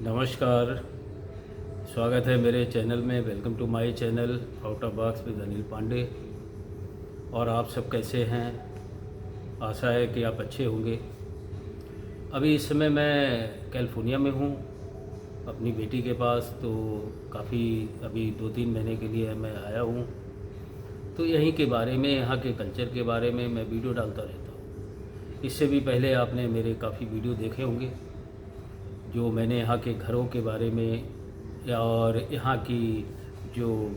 नमस्कार। स्वागत है मेरे चैनल में। Welcome to my channel out of box with Anil Pandey. और आप सब कैसे हैं? आशा है कि आप अच्छे होंगे। अभी इस समय मैं कैलिफोर्निया में हूँ अपनी बेटी के पास। तो काफ़ी अभी 2-3 महीने के लिए मैं आया हूँ। तो यहीं के बारे में, यहाँ के कल्चर के बारे में मैं वीडियो डालता रहता हूँ। इससे भी पहले आपने मेरे काफ़ी वीडियो देखे होंगे जो मैंने यहाँ के घरों के बारे में या और यहाँ की जो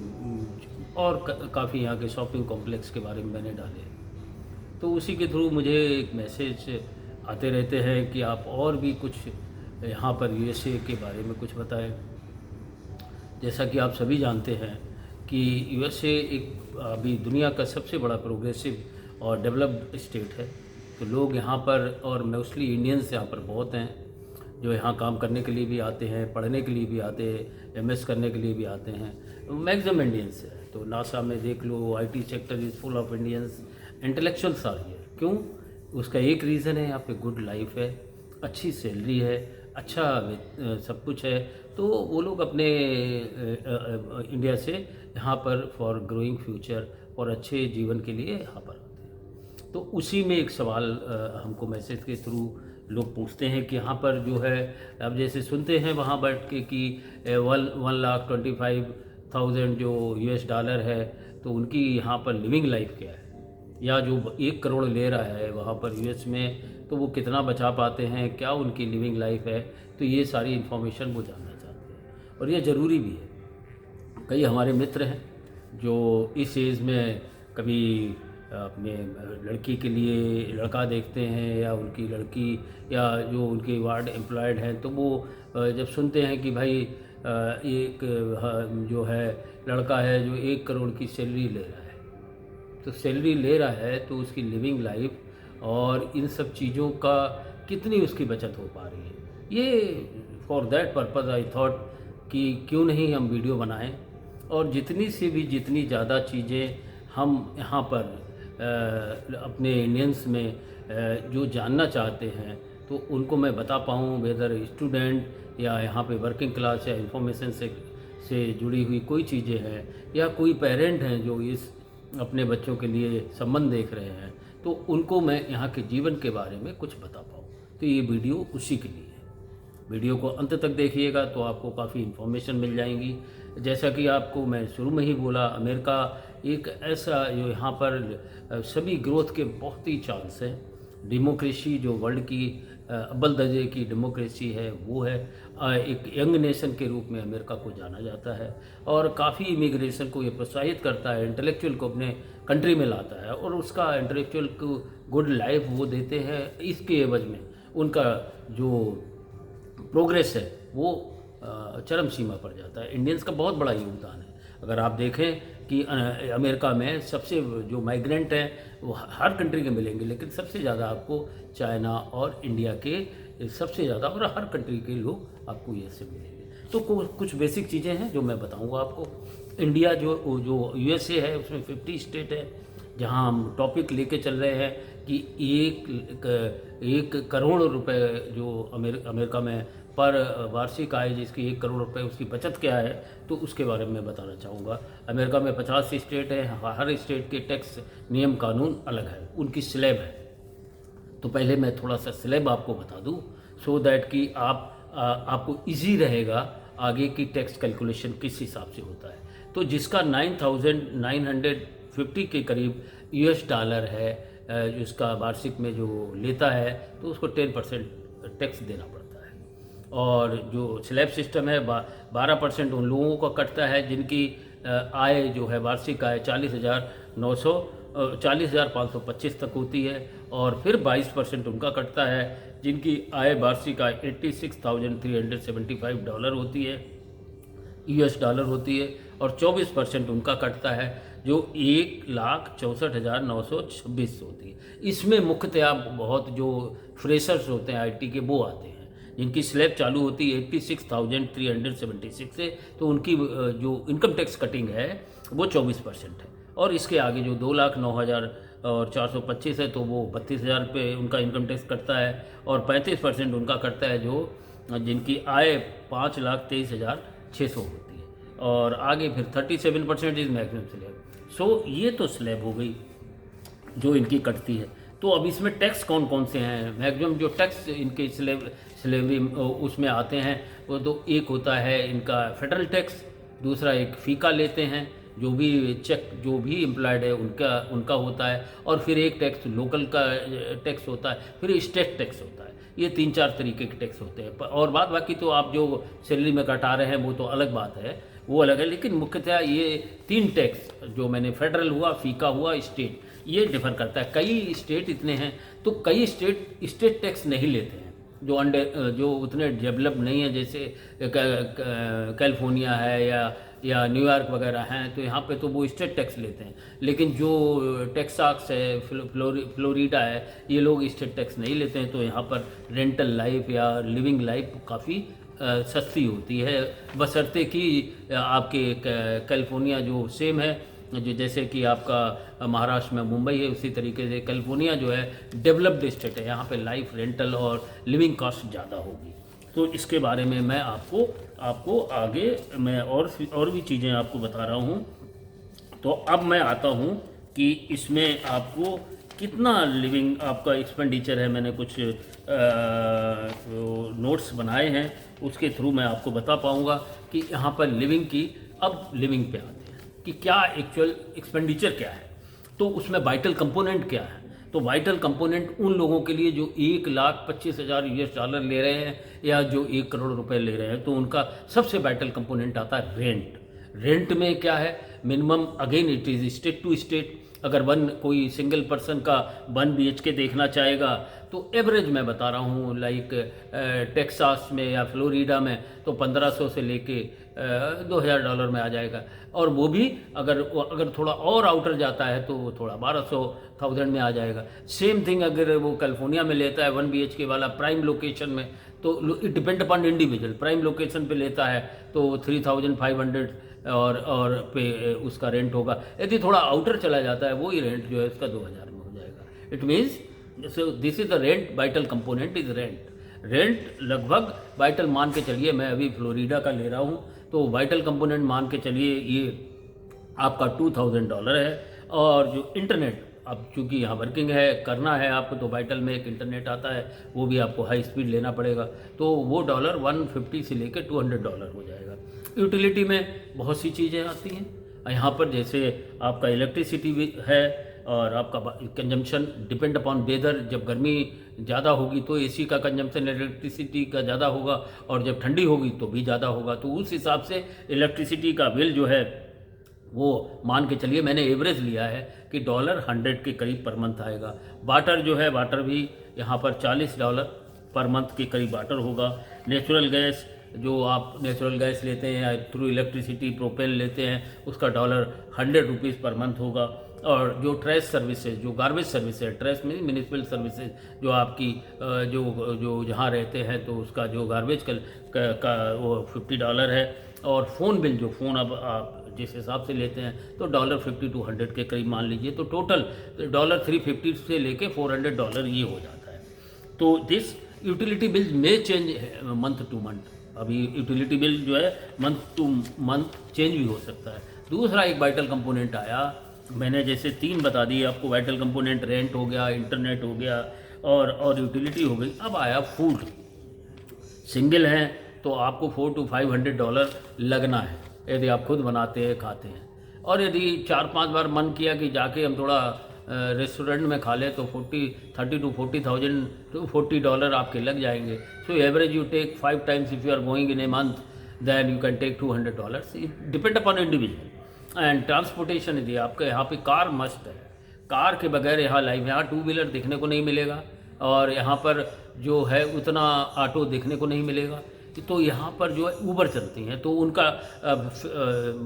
और काफ़ी यहाँ के शॉपिंग कॉम्प्लेक्स के बारे में मैंने डाले। तो उसी के थ्रू मुझे एक मैसेज आते रहते हैं कि आप और भी कुछ यहाँ पर यूएसए के बारे में कुछ बताएं। जैसा कि आप सभी जानते हैं कि यूएसए एक अभी दुनिया का सबसे बड़ा प्रोग्रेसिव और डेवलप्ड स्टेट है। तो लोग यहाँ पर, और मोस्टली इंडियंस यहाँ पर बहुत हैं जो यहाँ काम करने के लिए भी आते हैं, पढ़ने के लिए भी आते हैं, एमएस करने के लिए भी आते हैं। मैक्सिमम इंडियंस है। तो नासा में देख लो, IT sector is full of Indians, intellectuals are here. क्यों? उसका एक रीज़न है, यहाँ पे गुड लाइफ है, अच्छी सैलरी है, अच्छा सब कुछ है। तो वो लोग अपने इंडिया से यहाँ पर फॉर ग्रोइंग फ्यूचर और अच्छे जीवन के लिए यहाँ पर आते हैं। तो उसी में एक सवाल हमको मैसेज के थ्रू लोग पूछते हैं कि यहाँ पर जो है, अब जैसे सुनते हैं वहाँ बैठ के कि 1,25,000 जो यूएस डॉलर है, तो उनकी यहाँ पर लिविंग लाइफ क्या है, या जो 1 करोड़ ले रहा है वहाँ पर यूएस में, तो वो कितना बचा पाते हैं, क्या उनकी लिविंग लाइफ है। तो ये सारी इन्फॉर्मेशन वो जानना चाहते हैं और ये ज़रूरी भी है। कई हमारे मित्र हैं जो इस एज में कभी अपने लड़की के लिए लड़का देखते हैं या उनकी लड़की या जो उनके वार्ड एम्प्लॉयड हैं, तो वो जब सुनते हैं कि भाई एक जो है लड़का है जो 1 करोड़ की सैलरी ले रहा है, तो सैलरी ले रहा है तो उसकी लिविंग लाइफ और इन सब चीज़ों का कितनी उसकी बचत हो पा रही है। ये for that purpose I thought कि क्यों नहीं हम वीडियो बनाएं और जितनी ज़्यादा चीज़ें हम यहाँ पर अपने इंडियंस में जो जानना चाहते हैं तो उनको मैं बता पाऊँ, वेदर स्टूडेंट या यहाँ पे वर्किंग क्लास या इंफॉर्मेशन से जुड़ी हुई कोई चीज़ें हैं, या कोई पेरेंट हैं जो इस अपने बच्चों के लिए संबंध देख रहे हैं, तो उनको मैं यहाँ के जीवन के बारे में कुछ बता पाऊँ। तो ये वीडियो उसी के लिए है। वीडियो को अंत तक देखिएगा तो आपको काफ़ी इन्फॉर्मेशन मिल जाएंगी। जैसा कि आपको मैं शुरू में ही बोला, अमेरिका एक ऐसा जो यहाँ पर सभी ग्रोथ के बहुत ही चांस हैं। डेमोक्रेसी जो वर्ल्ड की अव्वल दर्जे की डेमोक्रेसी है वो है। एक यंग नेशन के रूप में अमेरिका को जाना जाता है और काफ़ी इमिग्रेशन को ये प्रोत्साहित करता है, इंटेलेक्चुअल को अपने कंट्री में लाता है और उसका इंटेलेक्चुअल को गुड लाइफ वो देते हैं। इसके एवज में उनका जो प्रोग्रेस है वो चरम सीमा पर जाता है। इंडियंस का बहुत बड़ा योगदान है। अगर आप देखें कि अमेरिका में सबसे जो माइग्रेंट हैं वो हर कंट्री के मिलेंगे, लेकिन सबसे ज़्यादा आपको चाइना और इंडिया के सबसे ज़्यादा, और हर कंट्री के लोग आपको ये से मिलेंगे। तो कुछ बेसिक चीज़ें हैं जो मैं बताऊंगा आपको। इंडिया जो यूएसए है उसमें 50 स्टेट है। जहां हम टॉपिक लेके चल रहे हैं कि 1 करोड़ रुपए जो अमेरिका में पर वार्षिक आय जिसकी 1 करोड़ रुपए उसकी बचत क्या है, तो उसके बारे में बताना चाहूँगा। अमेरिका में 50 स्टेट है। हर स्टेट के टैक्स नियम कानून अलग है, उनकी स्लैब है। तो पहले मैं थोड़ा सा स्लैब आपको बता दूं सो दैट कि आपको इजी रहेगा आगे की टैक्स कैलकुलेशन किस हिसाब से होता है। तो जिसका 9,950 के करीब यूएस डॉलर है जिसका वार्षिक में जो लेता है, तो उसको 10% टैक्स देना पड़ता है। और जो स्लैब सिस्टम है 12% उन लोगों का कटता है जिनकी आय जो है वार्षिक आय 40,525 तक होती है, और फिर 22% उनका कटता है जिनकी आय वार्षिक आय $86,375 होती है, यूएस डॉलर होती है, और 24% उनका कटता है जो 1,64,926 होती है। इसमें मुख्यतया बहुत जो फ्रेशर्स होते हैं आईटी के वो आते हैं जिनकी स्लैब चालू होती है 86,376 से, तो उनकी जो इनकम टैक्स कटिंग है वो 24% है। और इसके आगे जो 2,09,425 है तो वो 32,000 रुपये उनका इनकम टैक्स कटता है, और 35% उनका कटता है जो जिनकी आय 5,23,600 होती है, और आगे फिर 37% इज मैक्सिमम स्लैब। सो ये तो स्लैब हो गई जो इनकी कटती है। तो अब इसमें टैक्स कौन कौन से हैं, मैक्सिमम जो टैक्स इनके स्लेवरी उसमें आते हैं वो तो एक होता है इनका फेडरल टैक्स, दूसरा एक फ़ीका लेते हैं जो भी एम्प्लॉयड है उनका होता है, और फिर एक टैक्स लोकल का टैक्स होता है, फिर स्टेट टैक्स होता है। ये 3-4 तरीके के टैक्स होते हैं, और बाकी तो आप जो सैलरी में कटा रहे हैं वो तो अलग बात है, वो अलग है। लेकिन मुख्यतः ये 3 टैक्स जो मैंने फेडरल हुआ, फीका हुआ, स्टेट, ये डिफर करता है। कई स्टेट इतने हैं तो कई स्टेट टैक्स नहीं लेते हैं जो उतने डेवलप नहीं है, जैसे कैलिफोर्निया है या न्यूयॉर्क वगैरह हैं, तो यहाँ पे तो वो स्टेट टैक्स लेते हैं। लेकिन जो टेक्सास है, फ्लोरिडा है, ये लोग स्टेट टैक्स नहीं लेते हैं, तो यहाँ पर रेंटल लाइफ या लिविंग लाइफ काफ़ी सस्ती होती है, बशर्ते कि आपके कैलिफोर्निया जो सेम है, जो जैसे कि आपका महाराष्ट्र में मुंबई है, उसी तरीके से कैलिफोर्निया जो है डेवलप्ड स्टेट है, यहाँ पे लाइफ रेंटल और लिविंग कॉस्ट ज़्यादा होगी। तो इसके बारे में मैं आपको आगे मैं और भी चीज़ें आपको बता रहा हूँ। तो अब मैं आता हूँ कि इसमें आपको कितना लिविंग आपका एक्सपेंडिचर है। मैंने कुछ नोट्स बनाए हैं, उसके थ्रू मैं आपको बता पाऊँगा कि यहाँ पर लिविंग पे आते हैं कि क्या एक्चुअल एक्सपेंडिचर क्या है, तो उसमें वाइटल कंपोनेंट क्या है। तो वाइटल कंपोनेंट उन लोगों के लिए जो 1,25,000 US डॉलर ले रहे हैं या जो 1 करोड़ रुपए ले रहे हैं, तो उनका सबसे वाइटल कंपोनेंट आता है रेंट। रेंट में क्या है, minimum again it is state to state. अगर कोई सिंगल पर्सन का 1 BHK देखना चाहेगा तो एवरेज मैं बता रहा हूँ, लाइक टेक्सास में या फ्लोरिडा में तो 1,500 से लेके $2,000 में आ जाएगा, और वो भी अगर थोड़ा और आउटर जाता है तो वो थोड़ा 1,200 में आ जाएगा। सेम थिंग अगर वो कैलिफोर्निया में लेता है 1 BHK वाला प्राइम लोकेशन में, तो it depend upon individual. Prime location पे लेता है तो 3,500 और पे उसका रेंट होगा। यदि थोड़ा आउटर चला जाता है वही रेंट जो है उसका 2,000 में हो जाएगा। It means this is the rent, vital component is rent लगभग वाइटल मान के चलिए, मैं अभी फ्लोरिडा का ले रहा हूँ तो वाइटल कंपोनेंट मान के चलिए ये आपका $2,000 है। और जो इंटरनेट, अब चूँकि यहाँ वर्किंग है, करना है आपको, तो वाइटल में एक इंटरनेट आता है, वो भी आपको हाई स्पीड लेना पड़ेगा, तो वो डॉलर 150 से लेकर $200 हो जाएगा। यूटिलिटी में बहुत सी चीज़ें आती हैं यहाँ पर, जैसे आपका इलेक्ट्रिसिटी भी है, और आपका कंजम्पशन डिपेंड अपॉन वेदर। जब गर्मी ज़्यादा होगी तो एसी का कंजम्पशन इलेक्ट्रिसिटी का ज़्यादा होगा, और जब ठंडी होगी तो भी ज़्यादा होगा। तो उस हिसाब से इलेक्ट्रिसिटी का बिल जो है वो मान के चलिए, मैंने एवरेज लिया है कि $100 के करीब पर मंथ आएगा। वाटर जो है, वाटर भी यहाँ पर $40 पर मंथ के करीब वाटर होगा। नेचुरल गैस, जो आप नेचुरल गैस लेते हैं या थ्रू इलेक्ट्रिसिटी प्रोपेन लेते हैं, उसका $100 पर मंथ होगा। और जो ट्रैश सर्विसेज, जो गार्बेज सर्विस है, ट्रैश में म्यूनिसिपल सर्विसेज, जो आपकी जो जहाँ रहते हैं तो उसका जो गार्बेज का वो $50 है। और फ़ोन बिल, जो फ़ोन अब आप जिस हिसाब से लेते हैं तो $50 to 100 के करीब मान लीजिए, तो टोटल $350 से लेके $400 ये हो जाता है। तो दिस यूटिलिटी बिल में चेंज मंथ टू मंथ। अभी यूटिलिटी बिल जो है मंथ टू मंथ चेंज भी हो सकता है। दूसरा एक वाइटल कंपोनेंट आया, मैंने जैसे 3 बता दिए आपको, वाइटल कंपोनेंट रेंट हो गया, इंटरनेट हो गया और यूटिलिटी हो गई। अब आया फूड। सिंगल हैं तो आपको $400 to 500 लगना है यदि आप खुद बनाते हैं, खाते हैं। और यदि 4-5 बार मन किया कि जाके हम थोड़ा रेस्टोरेंट में खा ले तो $30,000 to 40,000 to $40 आपके लग जाएंगे। So average you take 5 times if you are going in a month, then you can take $200। It depend upon individual. And transportation, यदि आपके यहाँ पे कार मस्ट है, कार के बगैर यहाँ लाइफ, यहाँ 2 व्हीलर देखने को नहीं मिलेगा, और यहाँ पर जो है उतना ऑटो देखने को नहीं मिलेगा। तो यहाँ पर जो है ऊबर चलती हैं, तो उनका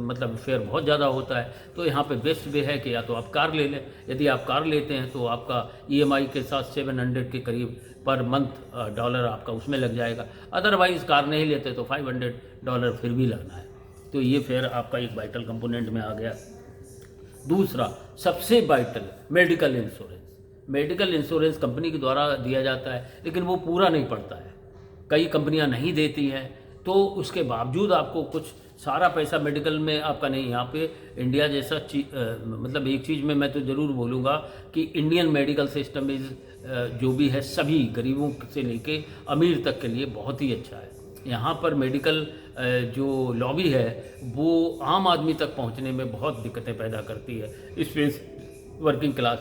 मतलब फेयर बहुत ज़्यादा होता है। तो यहाँ पे बेस्ट वे है कि या तो आप कार ले लें। यदि आप कार लेते हैं तो आपका EMI के साथ $700 के करीब पर मंथ डॉलर आपका उसमें लग जाएगा। अदरवाइज़ कार नहीं लेते तो $500 फिर भी लगना है। तो ये फेयर आपका एक वाइटल कंपोनेंट में आ गया। दूसरा सबसे vital, medical insurance. Medical insurance company के द्वारा दिया जाता है, लेकिन वो पूरा नहीं पड़ता है। कई कंपनियां नहीं देती हैं, तो उसके बावजूद आपको कुछ सारा पैसा मेडिकल में आपका नहीं। यहाँ पे इंडिया जैसा मतलब एक चीज़ में मैं तो ज़रूर बोलूँगा कि इंडियन मेडिकल सिस्टम इज़ जो भी है सभी गरीबों से लेके अमीर तक के लिए बहुत ही अच्छा है। यहाँ पर मेडिकल जो लॉबी है वो आम आदमी तक पहुँचने में बहुत दिक्कतें पैदा करती है, स्पेस वर्किंग क्लास,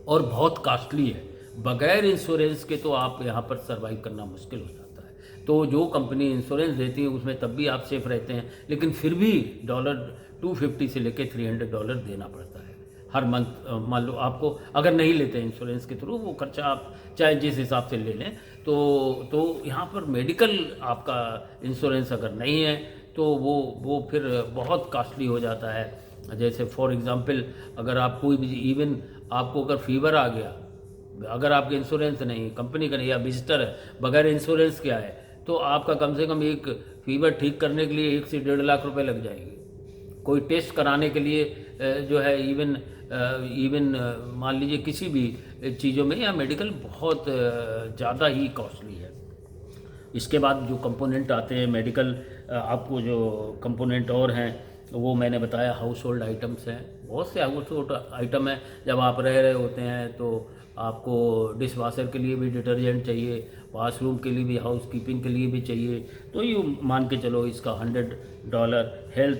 और बहुत कॉस्टली है। बगैर इंश्योरेंस के तो आप यहाँ पर सर्वाइव करना मुश्किल हो जाता है। तो जो कंपनी इंश्योरेंस देती है उसमें तब भी आप सेफ रहते हैं, लेकिन फिर भी $250 से लेकर $300 देना पड़ता है हर मंथ। मान लो आपको अगर नहीं लेते हैं इंश्योरेंस के थ्रू, वो खर्चा आप चाहे जिस हिसाब से ले लें, तो यहाँ पर मेडिकल आपका इंश्योरेंस अगर नहीं है तो वो फिर बहुत कॉस्टली हो जाता है। जैसे फॉर एग्ज़ाम्पल अगर आप कोई भी इवन आपको अगर फीवर आ गया, अगर आपके इंश्योरेंस नहीं, कंपनी का नहीं, या विजिटर है बगैर इंश्योरेंस के आए, तो आपका कम से कम एक फीवर ठीक करने के लिए 1 से 1.5 लाख रुपए लग जाएंगे। कोई टेस्ट कराने के लिए जो है इवन मान लीजिए किसी भी चीज़ों में या मेडिकल बहुत ज़्यादा ही कॉस्टली है। इसके बाद जो कंपोनेंट आते हैं मेडिकल, आपको जो कंपोनेंट और हैं वो मैंने बताया, हाउस होल्ड आइटम्स हैं, बहुत से हाउस होल्ड आइटम हैं। जब आप रह रहे होते हैं तो आपको डिश वाशर के लिए भी डिटर्जेंट चाहिए, वॉशरूम के लिए भी, हाउस कीपिंग के लिए भी चाहिए, तो ये मान के चलो इसका $100। हेल्थ,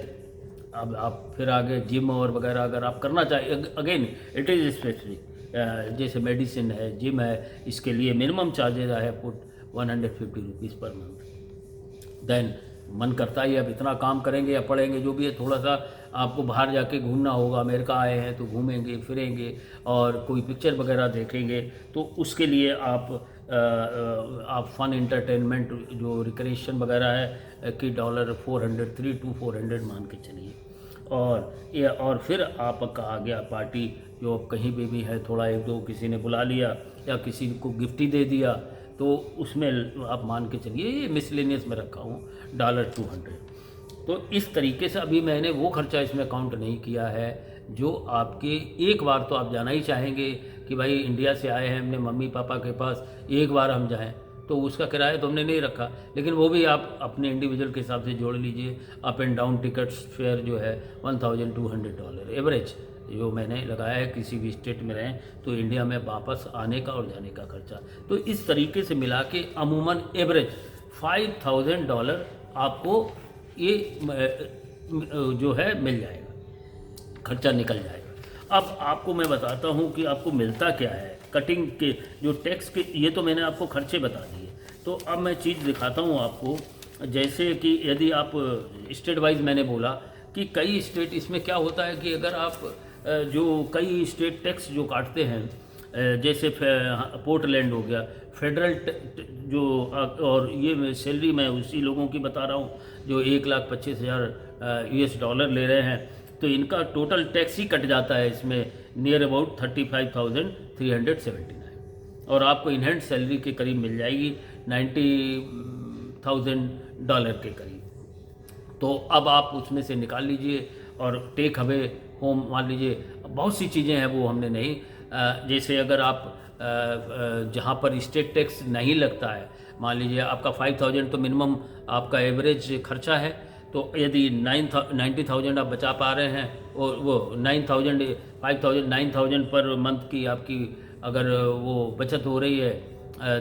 अब आप फिर आगे जिम और वगैरह अगर आप करना चाहिए, अगेन इट इज़ स्पेसिफिक, जैसे मेडिसिन है, जिम है, इसके लिए मिनिमम चार्जेज है पुट ₹150 पर मंथ। देन मन करता है अब इतना काम करेंगे या पढ़ेंगे जो भी है, थोड़ा सा आपको बाहर जाके घूमना होगा, अमेरिका आए हैं तो घूमेंगे फिरेंगे और कोई पिक्चर वगैरह देखेंगे, तो उसके लिए आप फन एंटरटेनमेंट जो रिक्रिएशन वगैरह है कि $300 to $400 मान के चलिए। और फिर आपका आ गया पार्टी, जो कहीं भी है, थोड़ा एक दो किसी ने बुला लिया या किसी को गिफ्ट ही दे दिया, तो उसमें आप मान के चलिए ये मिसलेनियस में रखा हूँ $200। तो इस तरीके से अभी मैंने वो खर्चा इसमें काउंट नहीं किया है जो आपके, एक बार तो आप जाना ही चाहेंगे कि भाई इंडिया से आए हैं, हमने मम्मी पापा के पास, एक बार हम जाएं, तो उसका किराया तो हमने नहीं रखा, लेकिन वो भी आप अपने इंडिविजुअल के हिसाब से जोड़ लीजिए। Up and down tickets fair जो है $1,200 एवरेज जो मैंने लगाया है, किसी भी स्टेट में रहें तो इंडिया में वापस आने का और जाने का खर्चा। तो इस तरीके से मिला के अमूमन एवरेज $5,000 आपको ये जो है मिल जाएगा, खर्चा निकल जाएगा। अब आपको मैं बताता हूँ कि आपको मिलता क्या है कटिंग के, जो टैक्स के, ये तो मैंने आपको खर्चे बता दिए। तो अब मैं चीज़ दिखाता हूँ आपको, जैसे कि यदि आप स्टेट वाइज, मैंने बोला कि कई स्टेट, इसमें क्या होता है कि अगर आप जो कई स्टेट टैक्स जो काटते हैं, जैसे पोर्टलैंड हो गया, फेडरल जो, और ये सैलरी मैं उसी लोगों की बता रहा हूँ जो $1,25,000 US ले रहे हैं, तो इनका टोटल टैक्स ही कट जाता है इसमें नियर अबाउट 35,379, और आपको इनहैंड सैलरी के करीब मिल जाएगी $90,000 के करीब। तो अब आप उसमें से निकाल लीजिए और टेक अवे होम, मान लीजिए बहुत सी चीज़ें हैं वो हमने नहीं, जैसे अगर आप जहाँ पर स्टेट टैक्स नहीं लगता है, मान लीजिए आपका 5,000 तो मिनिमम आपका एवरेज खर्चा है, तो यदि 90,000 आप बचा पा रहे हैं, और वो 9,000 पर मंथ की आपकी अगर वो बचत हो रही है,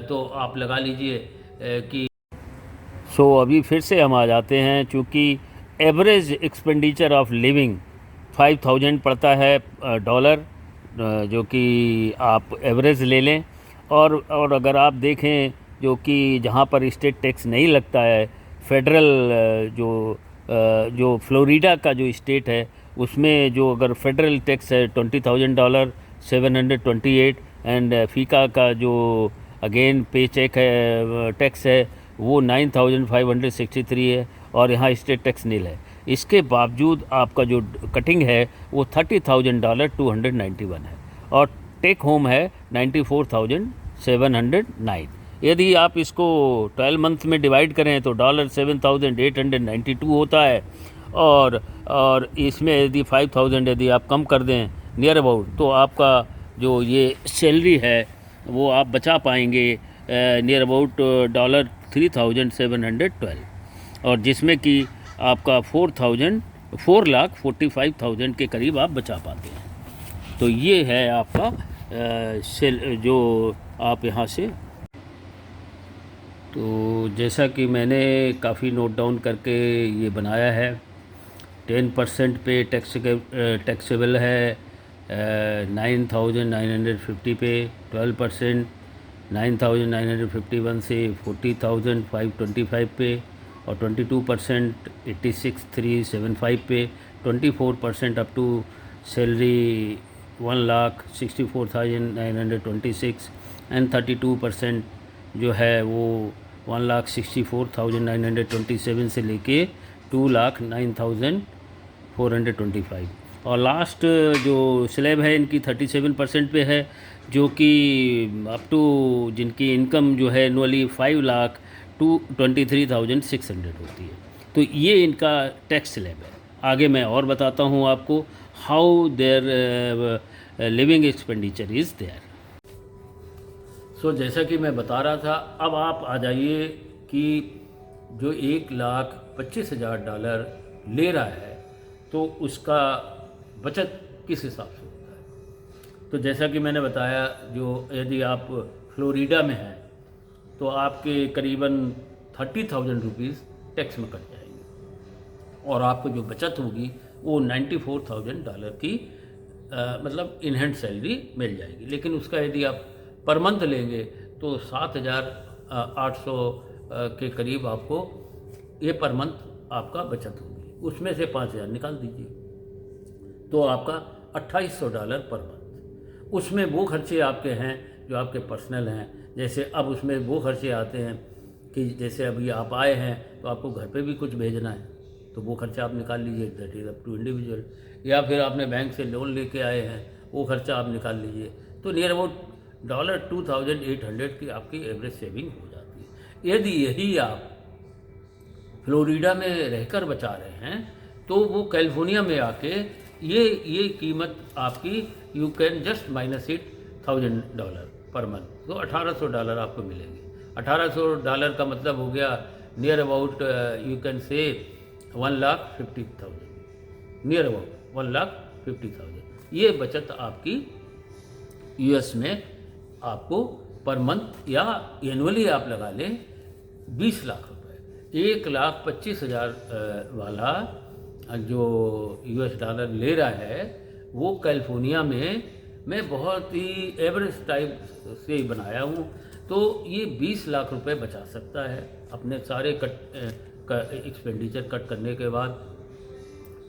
तो आप लगा लीजिए कि अभी फिर से हम आ जाते हैं, चूँकि एवरेज एक्सपेंडिचर ऑफ लिविंग 5,000 पड़ता है डॉलर, जो कि आप एवरेज ले लें, और अगर आप देखें जो कि जहाँ पर स्टेट टैक्स नहीं लगता है, फेडरल जो फ्लोरिडा का जो स्टेट है, उसमें जो अगर फेडरल टैक्स है $20,000 728, एंड फीका का जो अगेन पे चेक है टैक्स है वो 9,563 है, और यहाँ स्टेट टैक्स नील है। इसके बावजूद आपका जो कटिंग है वो $30,000 291 है, और टेक होम है 94,709। यदि आप इसको 12 मंथ में डिवाइड करें तो $7,892 होता है, और इसमें यदि 5,000 यदि आप कम कर दें नियर अबाउट, तो आपका जो ये सैलरी है वो आप बचा पाएंगे नियर अबाउट 4,03,712 और जिसमें कि आपका 4,45,000 के करीब आप बचा पाते हैं। तो ये है आपका सेल जो आप यहाँ से। तो जैसा कि मैंने काफ़ी नोट डाउन करके ये बनाया है, 10% पे टैक्सेबल है 9,950 पे, 12% 9,951 से 40,525 पे, और 22% 86,375 पे, 24% अप टू सैलरी 1,64,926 एंड 32% जो है वो 1,64,927 से लेके 2,09,425। और लास्ट जो स्लैब है इनकी 37% पे है, जो कि अप टू जिनकी इनकम जो है एनुअली 5,23,600 होती है। तो ये इनका टैक्स स्लैब है। आगे मैं और बताता हूँ आपको how their living expenditure is there. So जैसा कि मैं बता रहा था, अब आप आ जाइए कि जो $1,25,000 ले रहा है तो उसका बचत किस हिसाब से होता है। तो जैसा कि मैंने बताया, जो यदि आप फ्लोरिडा में हैं तो आपके करीबन 30,000 रुपीज़ टैक्स में कट जाएंगे और आपको जो बचत होगी वो $94,000 की मतलब इन हैंड सैलरी मिल जाएगी। लेकिन उसका यदि आप पर मंथ लेंगे तो 7,800 के करीब आपको ये पर मंथ आपका बचत होगी। उसमें से 5,000 निकाल दीजिए तो आपका $2,800 पर मंथ। उसमें वो खर्चे आपके हैं जो आपके पर्सनल हैं। जैसे अब उसमें वो खर्चे आते हैं कि जैसे अभी आप आए हैं तो आपको घर पे भी कुछ भेजना है, तो वो खर्चा आप निकाल लीजिए, that is up to individual. या फिर आपने बैंक से लोन लेके आए हैं, वो खर्चा आप निकाल लीजिए। तो नियर अबाउट $2,800 की आपकी एवरेज सेविंग हो जाती है। यदि यही आप फ्लोरिडा में रहकर बचा रहे हैं तो वो कैलिफोर्निया में आके ये कीमत आपकी you can just minus it $1,000 per month, तो $1,800 आपको मिलेंगे। $1,800 का मतलब हो गया near about you can say 1,50,000, near about 1,50,000। ये बचत आपकी यूएस में आपको पर मंथ या एनुअली आप लगा लें 20 लाख रुपए। 1,25,000 वाला जो $US ले रहा है वो कैलिफोर्निया में मैं बहुत ही एवरेज टाइप से बनाया हूँ, तो ये 20 लाख रुपए बचा सकता है अपने सारे एक्सपेंडिचर कट करने के बाद।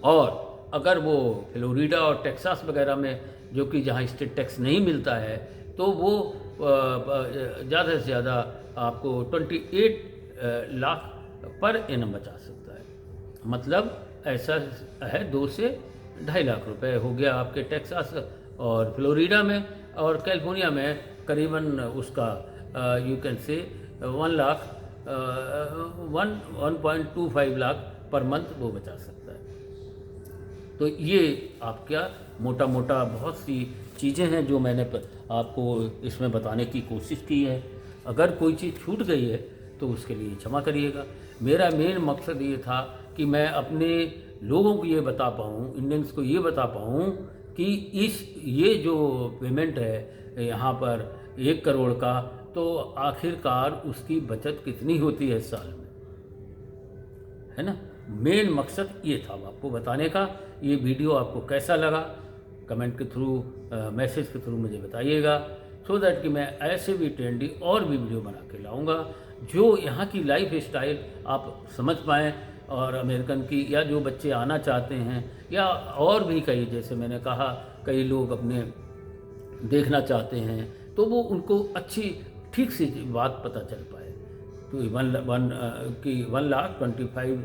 और अगर वो फ्लोरिडा और टेक्सास वगैरह में, जो कि जहाँ स्टेट टैक्स नहीं मिलता है, तो वो ज़्यादा से ज़्यादा आपको 28 लाख पर एनम बचा सकता है। मतलब ऐसा है 2 से 2.5 लाख रुपए हो गया आपके टेक्सास और फ्लोरिडा में, और कैलिफोर्निया में करीबन उसका you can say 1.25 lakh per month वो बचा सकता है। तो ये आपका मोटा मोटा बहुत सी चीज़ें हैं जो मैंने आपको इसमें बताने की कोशिश की है। अगर कोई चीज़ छूट गई है तो उसके लिए क्षमा करिएगा। मेरा मेन मकसद ये था कि मैं अपने लोगों को ये बता पाऊँ, इंडियंस को ये बता पाऊँ कि ये जो पेमेंट है यहाँ पर 1 करोड़ का, तो आखिरकार उसकी बचत कितनी होती है साल में, है ना। मेन मकसद ये था आपको बताने का। ये वीडियो आपको कैसा लगा कमेंट के थ्रू, मैसेज के थ्रू मुझे बताइएगा, सो दैट कि मैं ऐसे भी ट्रेंडी और भी वीडियो बना के लाऊंगा जो यहाँ की लाइफ स्टाइल आप समझ पाएँ, और अमेरिकन की, या जो बच्चे आना चाहते हैं, या और भी कई, जैसे मैंने कहा कई लोग अपने देखना चाहते हैं, तो वो उनको अच्छी ठीक सी बात पता चल पाए। तो 1,25,000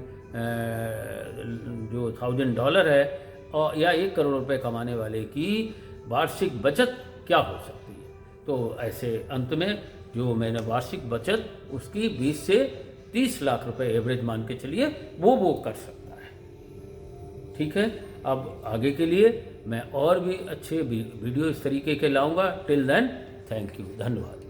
$1,00,000 है, और या 1 करोड़ रुपए कमाने वाले की वार्षिक बचत क्या हो सकती है। तो ऐसे अंत में जो मैंने वार्षिक बचत उसकी 20 से 30 लाख रुपए एवरेज मान के चलिए, वो कर सकता है। ठीक है, अब आगे के लिए मैं और भी अच्छे वीडियो इस तरीके के लाऊंगा। टिल देन, थैंक यू, धन्यवाद।